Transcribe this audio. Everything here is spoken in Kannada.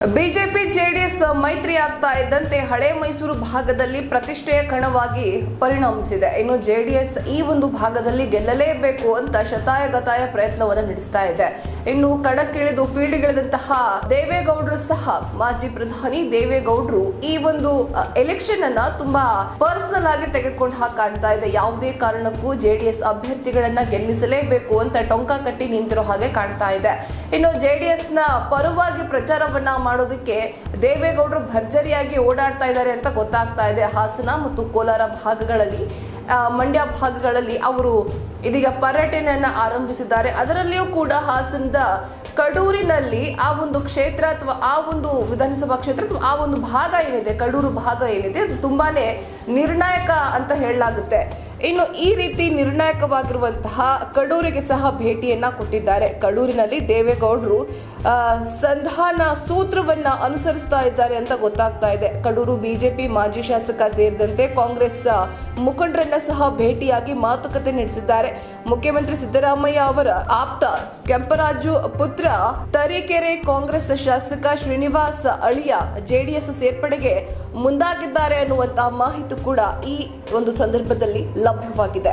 ಬಿಜೆಪಿ ಜೆಡಿಎಸ್ ಮೈತ್ರಿ ಆಗ್ತಾ ಇದ್ದಂತೆ ಹಳೆ ಮೈಸೂರು ಭಾಗದಲ್ಲಿ ಪ್ರತಿಷ್ಠೆಯ ಕಣವಾಗಿ ಪರಿಣಮಿಸಿದೆ. ಇನ್ನು ಜೆಡಿಎಸ್ ಈ ಒಂದು ಭಾಗದಲ್ಲಿ ಗೆಲ್ಲಲೇಬೇಕು ಅಂತ ಶತಾಯಗತಾಯ ಪ್ರಯತ್ನವನ್ನು ನಡೆಸ್ತಾ ಇದೆ. ಇನ್ನು ಕಣಕ್ಕಿಳಿದು ಫೀಲ್ಡ್ಗಿಳಿದಂತಹ ದೇವೇಗೌಡರು ಸಹ ಮಾಜಿ ಪ್ರಧಾನಿ ದೇವೇಗೌಡರು ಈ ಒಂದು ಎಲೆಕ್ಷನ್ ಅನ್ನ ತುಂಬಾ ಪರ್ಸನಲ್ ಆಗಿ ತೆಗೆದುಕೊಂಡು ಕಾಣ್ತಾ ಇದೆ. ಯಾವುದೇ ಕಾರಣಕ್ಕೂ ಜೆಡಿಎಸ್ ಅಭ್ಯರ್ಥಿಗಳನ್ನ ಗೆಲ್ಲಿಸಲೇಬೇಕು ಅಂತ ಟೊಂಕ ಕಟ್ಟಿ ನಿಂತಿರೋ ಹಾಗೆ ಕಾಣ್ತಾ ಇದೆ. ಇನ್ನು ಜೆಡಿಎಸ್ ನ ಪರವಾಗಿ ಪ್ರಚಾರವನ್ನ ಮಾಡೋದಕ್ಕೆ ದೇವೇಗೌಡರು ಭರ್ಜರಿಯಾಗಿ ಓಡಾಡ್ತಾ ಇದ್ದಾರೆ ಅಂತ ಗೊತ್ತಾಗ್ತಾ ಇದೆ. ಹಾಸನ ಮತ್ತು ಕೋಲಾರ ಭಾಗಗಳಲ್ಲಿ, ಮಂಡ್ಯ ಭಾಗಗಳಲ್ಲಿ ಅವರು ಇದೀಗ ಪರ್ಯಟನೆಯನ್ನ ಆರಂಭಿಸಿದ್ದಾರೆ. ಅದರಲ್ಲಿಯೂ ಕೂಡ ಹಾಸನದ ಕಡೂರಿನಲ್ಲಿ ಆ ಒಂದು ಕ್ಷೇತ್ರ ಅಥವಾ ಆ ಒಂದು ವಿಧಾನಸಭಾ ಕ್ಷೇತ್ರ ಅಥವಾ ಆ ಒಂದು ಭಾಗ ಏನಿದೆ, ಕಡೂರು ಭಾಗ ಏನಿದೆ, ಅದು ತುಂಬಾನೇ ನಿರ್ಣಾಯಕ ಅಂತ ಹೇಳಲಾಗುತ್ತೆ. ಇನ್ನು ಈ ರೀತಿ ನಿರ್ಣಾಯಕವಾಗಿರುವಂತಹ ಕಡೂರಿಗೆ ಸಹ ಭೇಟಿಯನ್ನ ಕೊಟ್ಟಿದ್ದಾರೆ. ಕಡೂರಿನಲ್ಲಿ ದೇವೇಗೌಡರು ಸಂಧಾನ ಸೂತ್ರವನ್ನ ಅನುಸರಿಸ್ತಾ ಇದ್ದಾರೆ ಅಂತ ಗೊತ್ತಾಗ್ತಾ ಇದೆ. ಕಡೂರು ಬಿಜೆಪಿ ಮಾಜಿ ಶಾಸಕ ಸೇರಿದಂತೆ ಕಾಂಗ್ರೆಸ್ ಮುಖಂಡರನ್ನ ಸಹ ಭೇಟಿಯಾಗಿ ಮಾತುಕತೆ ನಡೆಸಿದ್ದಾರೆ. ಮುಖ್ಯಮಂತ್ರಿ ಸಿದ್ದರಾಮಯ್ಯ ಅವರ ಆಪ್ತ ಕೆಂಪರಾಜು ಪುತ್ರ ತರೀಕೆರೆ ಕಾಂಗ್ರೆಸ್ ಶಾಸಕ ಶ್ರೀನಿವಾಸ್ ಅಳಿಯ ಜೆಡಿಎಸ್ ಸೇರ್ಪಡೆಗೆ ಮುಂದಾಗಿದ್ದಾರೆ ಅನ್ನುವಂತಹ ಮಾಹಿತಿ ಕೂಡ ಈ ಒಂದು ಸಂದರ್ಭದಲ್ಲಿ ಲಭ್ಯವಾಗಿದೆ.